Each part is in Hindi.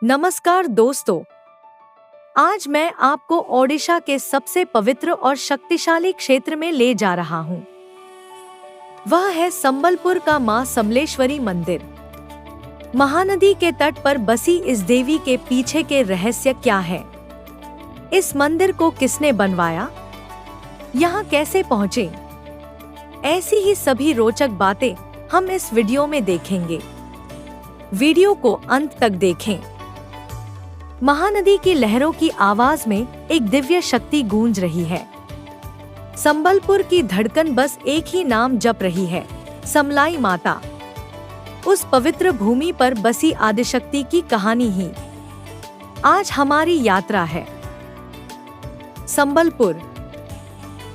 नमस्कार दोस्तों, आज मैं आपको ओडिशा के सबसे पवित्र और शक्तिशाली क्षेत्र में ले जा रहा हूँ। वह है संबलपुर का मां समलेश्वरी मंदिर। महानदी के तट पर बसी इस देवी के पीछे के रहस्य क्या है? इस मंदिर को किसने बनवाया? यहाँ कैसे पहुँचे? ऐसी ही सभी रोचक बातें हम इस वीडियो में देखेंगे। वीडियो को अंत तक देखें। महानदी की लहरों की आवाज में एक दिव्य शक्ति गूंज रही है। संबलपुर की धड़कन बस एक ही नाम जप रही है, समलाई माता। उस पवित्र भूमि पर बसी आदिशक्ति की कहानी ही आज हमारी यात्रा है। संबलपुर,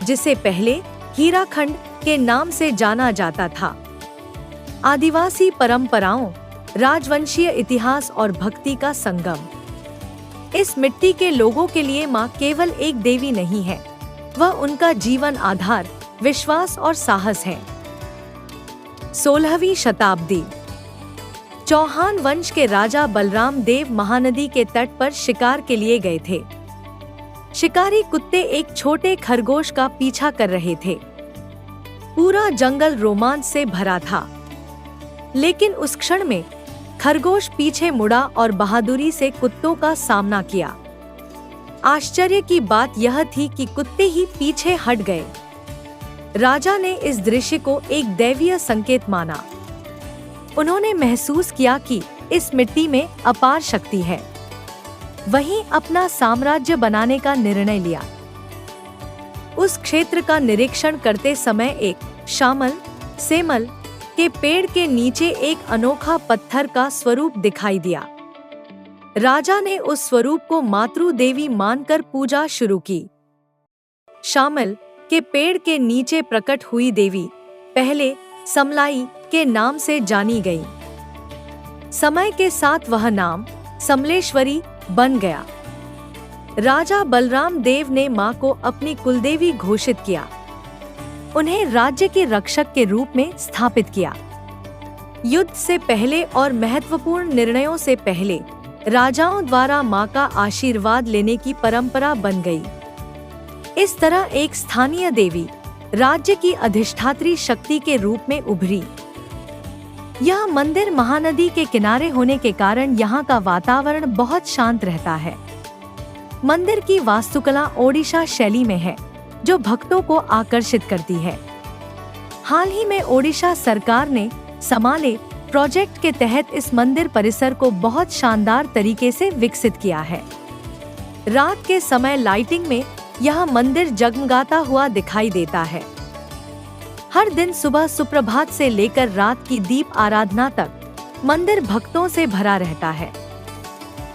जिसे पहले हीराखंड के नाम से जाना जाता था, आदिवासी परंपराओं, राजवंशीय इतिहास और भक्ति का संगम। इस मिट्टी के लोगों के लिए मां केवल एक देवी नहीं है, वह उनका जीवन आधार, विश्वास और साहस है। 16वीं शताब्दी, चौहान वंश के राजा बलराम देव महानदी के तट पर शिकार के लिए गए थे। शिकारी कुत्ते एक छोटे खरगोश का पीछा कर रहे थे। पूरा जंगल रोमांच से भरा था, लेकिन उस क्षण में खरगोश पीछे मुड़ा और बहादुरी से कुत्तों का सामना किया। आश्चर्य की बात यह थी कि कुत्ते ही पीछे हट गए। राजा ने इस दृश्य को एक दैवीय संकेत माना। उन्होंने महसूस किया कि इस मिट्टी में अपार शक्ति है। वहीं अपना साम्राज्य बनाने का निर्णय लिया। उस क्षेत्र का निरीक्षण करते समय एक सेमल के पेड़ के नीचे एक अनोखा पत्थर का स्वरूप दिखाई दिया। राजा ने उस स्वरूप को मातृ देवी मानकर पूजा शुरू की। शामल के पेड़ के नीचे प्रकट हुई देवी पहले समलाई के नाम से जानी गई। समय के साथ वह नाम समलेश्वरी बन गया। राजा बलराम देव ने मां को अपनी कुलदेवी घोषित किया। उन्हें राज्य के रक्षक के रूप में स्थापित किया। युद्ध से पहले और महत्वपूर्ण निर्णयों से पहले राजाओं द्वारा मां का आशीर्वाद लेने की परंपरा बन गई। इस तरह एक स्थानीय देवी राज्य की अधिष्ठात्री शक्ति के रूप में उभरी। यह मंदिर महानदी के किनारे होने के कारण यहाँ का वातावरण बहुत शांत रहता है। मंदिर की वास्तुकला ओडिशा शैली में है, जो भक्तों को आकर्षित करती है। हाल ही में ओडिशा सरकार ने समाले प्रोजेक्ट के तहत इस मंदिर परिसर को बहुत शानदार तरीके से विकसित किया है। रात के समय लाइटिंग में यह मंदिर जगमगाता हुआ दिखाई देता है। हर दिन सुबह सुप्रभात से लेकर रात की दीप आराधना तक मंदिर भक्तों से भरा रहता है।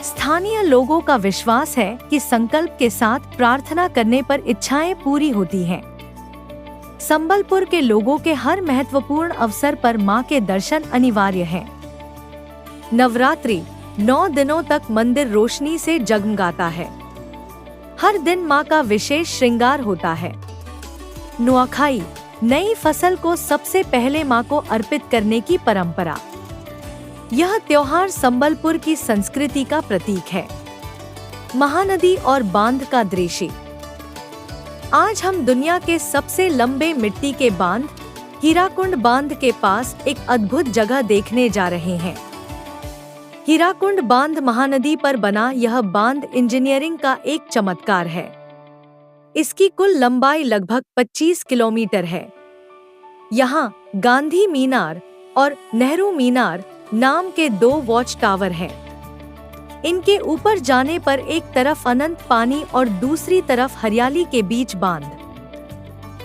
स्थानीय लोगों का विश्वास है कि संकल्प के साथ प्रार्थना करने पर इच्छाएं पूरी होती हैं। संबलपुर के लोगों के हर महत्वपूर्ण अवसर पर मां के दर्शन अनिवार्य हैं। नवरात्रि 9 दिनों तक मंदिर रोशनी से जगमगाता है। हर दिन मां का विशेष श्रृंगार होता है। नुआखाई, नई फसल को सबसे पहले मां को अर्पित करने की परंपरा। यह त्योहार संबलपुर की संस्कृति का प्रतीक है। महानदी और बांध का दृश्य। आज हम दुनिया के सबसे लंबे मिट्टी के बांध हीराकुंड बांध के पास एक अद्भुत जगह देखने जा रहे हैं। हीराकुंड बांध महानदी पर बना यह बांध इंजीनियरिंग का एक चमत्कार है। इसकी कुल लंबाई लगभग 25 किलोमीटर है। यहाँ गांधी मीनार और नेहरू मीनार नाम के 2 वॉच टावर हैं। इनके ऊपर जाने पर एक तरफ अनंत पानी और दूसरी तरफ हरियाली के बीच बांध।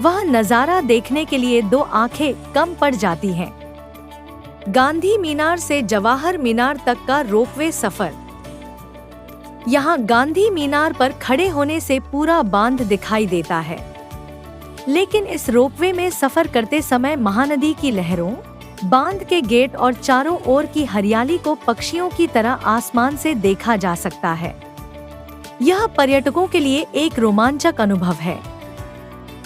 वह नजारा देखने के लिए 2 आंखें कम पड़ जाती हैं। गांधी मीनार से जवाहर मीनार तक का रोपवे सफर। यहाँ गांधी मीनार पर खड़े होने से पूरा बांध दिखाई देता है, लेकिन इस रोपवे में सफर करते समय महानदी की लहरों, बांध के गेट और चारों ओर की हरियाली को पक्षियों की तरह आसमान से देखा जा सकता है। यह पर्यटकों के लिए एक रोमांचक अनुभव है।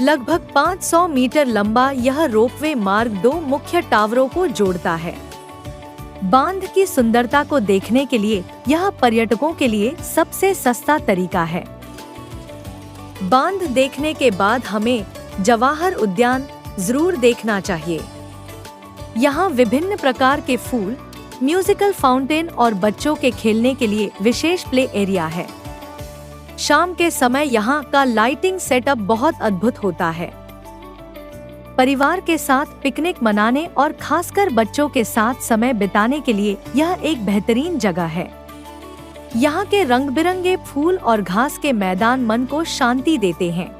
लगभग 500 मीटर लंबा यह रोपवे मार्ग 2 मुख्य टावरों को जोड़ता है। बांध की सुंदरता को देखने के लिए यह पर्यटकों के लिए सबसे सस्ता तरीका है। बांध देखने के बाद हमें जवाहर उद्यान जरूर देखना चाहिए। यहाँ विभिन्न प्रकार के फूल, म्यूजिकल फाउंटेन और बच्चों के खेलने के लिए विशेष प्ले एरिया है। शाम के समय यहाँ का लाइटिंग सेटअप बहुत अद्भुत होता है। परिवार के साथ पिकनिक मनाने और खासकर बच्चों के साथ समय बिताने के लिए यह एक बेहतरीन जगह है। यहाँ के रंग बिरंगे फूल और घास के मैदान मन को शांति देते हैं।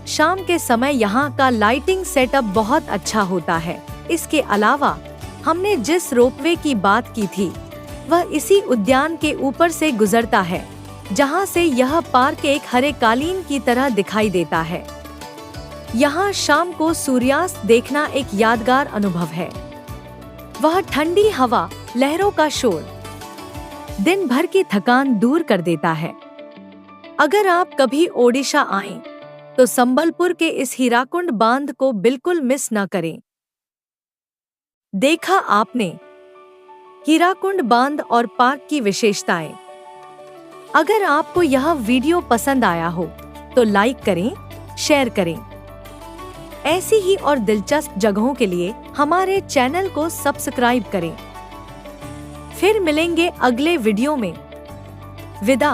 शाम के समय यहाँ का लाइटिंग सेटअप बहुत अच्छा होता है। इसके अलावा हमने जिस रोपवे की बात की थी वह इसी उद्यान के ऊपर से गुजरता है, जहाँ से यह पार्क एक हरे कालीन की तरह दिखाई देता है। यहाँ शाम को सूर्यास्त देखना एक यादगार अनुभव है। वह ठंडी हवा, लहरों का शोर दिन भर की थकान दूर कर देता है। अगर आप कभी ओडिशा आएं, तो संबलपुर के इस हीराकुंड बांध को बिल्कुल मिस न करें। देखा आपने हीराकुंड बांध और पार्क की विशेषताएं। अगर आपको यह वीडियो पसंद आया हो तो लाइक करें, शेयर करें। ऐसी ही और दिलचस्प जगहों के लिए हमारे चैनल को सब्सक्राइब करें। फिर मिलेंगे अगले वीडियो में। विदा।